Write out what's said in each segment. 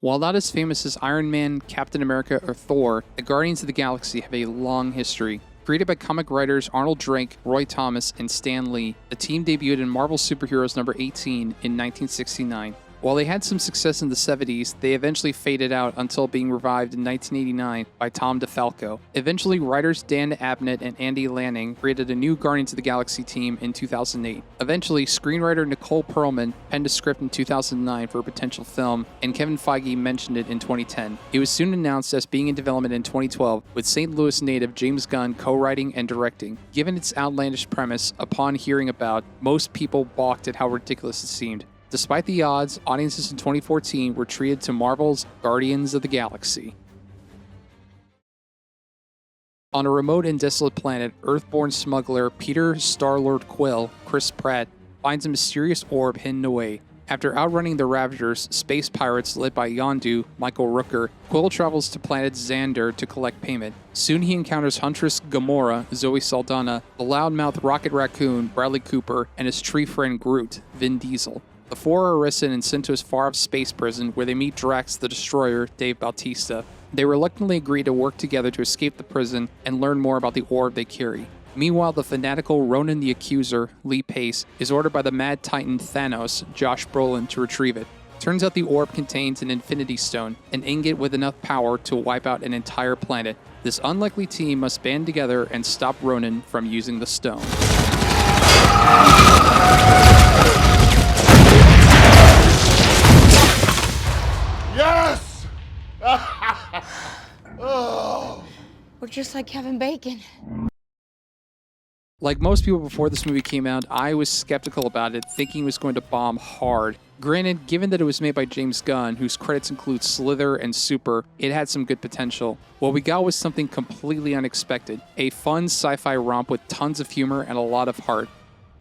While not as famous as Iron Man, Captain America, or Thor, the Guardians of the Galaxy have a long history. Created by comic writers Arnold Drake, Roy Thomas, and Stan Lee, the team debuted in Marvel Superheroes number 18 in 1969. While they had some success in the 70s, they eventually faded out until being revived in 1989 by Tom DeFalco. Eventually, writers Dan Abnett and Andy Lanning created a new Guardians of the Galaxy team in 2008. Eventually, screenwriter Nicole Perlman penned a script in 2009 for a potential film, and Kevin Feige mentioned it in 2010. It was soon announced as being in development in 2012, with St. Louis native James Gunn co-writing and directing. Given its outlandish premise, upon hearing about, most people balked at how ridiculous it seemed. Despite the odds, audiences in 2014 were treated to Marvel's Guardians of the Galaxy. On a remote and desolate planet, Earthborn smuggler Peter Star-Lord Quill, Chris Pratt, finds a mysterious orb hidden away. After outrunning the Ravagers, space pirates led by Yondu, Michael Rooker, Quill travels to planet Xander to collect payment. Soon he encounters Huntress Gamora, Zoe Saldana, the loudmouth Rocket Raccoon, Bradley Cooper, and his tree friend Groot, Vin Diesel. The four are arrested and sent to his far-off space prison where they meet Drax the Destroyer, Dave Bautista. They reluctantly agree to work together to escape the prison and learn more about the orb they carry. Meanwhile, the fanatical Ronan the Accuser, Lee Pace, is ordered by the Mad Titan Thanos, Josh Brolin, to retrieve it. Turns out the orb contains an Infinity Stone, an ingot with enough power to wipe out an entire planet. This unlikely team must band together and stop Ronan from using the stone. Yes! Oh. We're just like Kevin Bacon. Like most people before this movie came out, I was skeptical about it, thinking it was going to bomb hard. Granted, given that it was made by James Gunn, whose credits include Slither and Super, it had some good potential. What we got was something completely unexpected, a fun sci-fi romp with tons of humor and a lot of heart.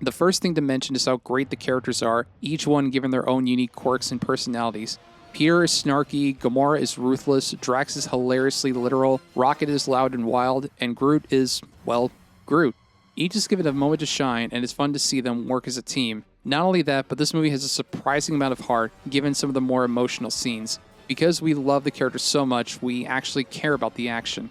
The first thing to mention is how great the characters are, each one given their own unique quirks and personalities. Peter is snarky, Gamora is ruthless, Drax is hilariously literal, Rocket is loud and wild, and Groot is, well, Groot. Each is given a moment to shine, and it's fun to see them work as a team. Not only that, but this movie has a surprising amount of heart, given some of the more emotional scenes. Because we love the characters so much, we actually care about the action.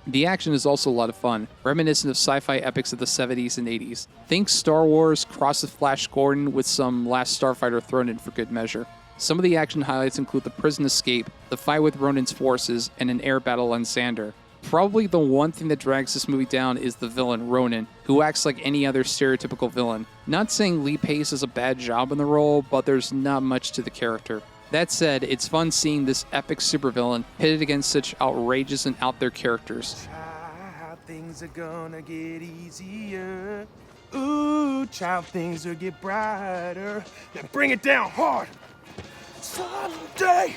The action is also a lot of fun, reminiscent of sci-fi epics of the 70s and 80s. Think Star Wars, Cross the Flash Gordon, with some Last Starfighter thrown in for good measure. Some of the action highlights include the prison escape, the fight with Ronan's forces, and an air battle on Xander. Probably the one thing that drags this movie down is the villain, Ronan, who acts like any other stereotypical villain. Not saying Lee Pace does a bad job in the role, but there's not much to the character. That said, it's fun seeing this epic supervillain pitted against such outrageous and out there characters. Child, things are gonna get easier. Ooh, child, things will get brighter. Now bring it down hard. Someday,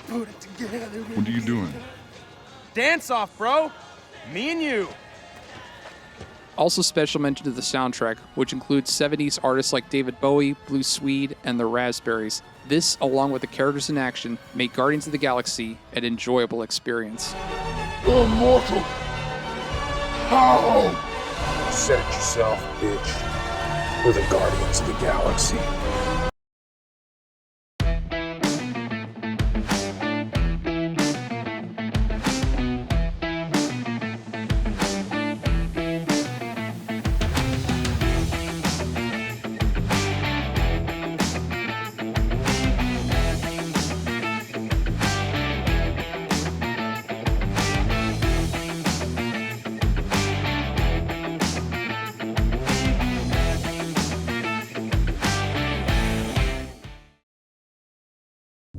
put it together. What are you doing? Dance off, bro. Me and you. Also special mention to the soundtrack, which includes 70s artists like David Bowie, Blue Swede, and the Raspberries. This, along with the characters in action, make Guardians of the Galaxy an enjoyable experience. Immortal! How? Said it yourself, bitch. We're the Guardians of the Galaxy.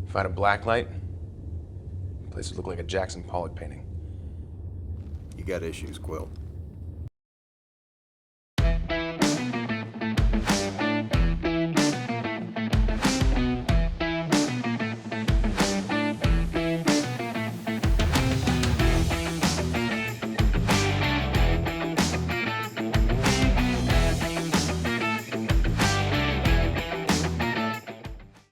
Find a black light, place would look like a Jackson Pollock painting. You got issues, Quill.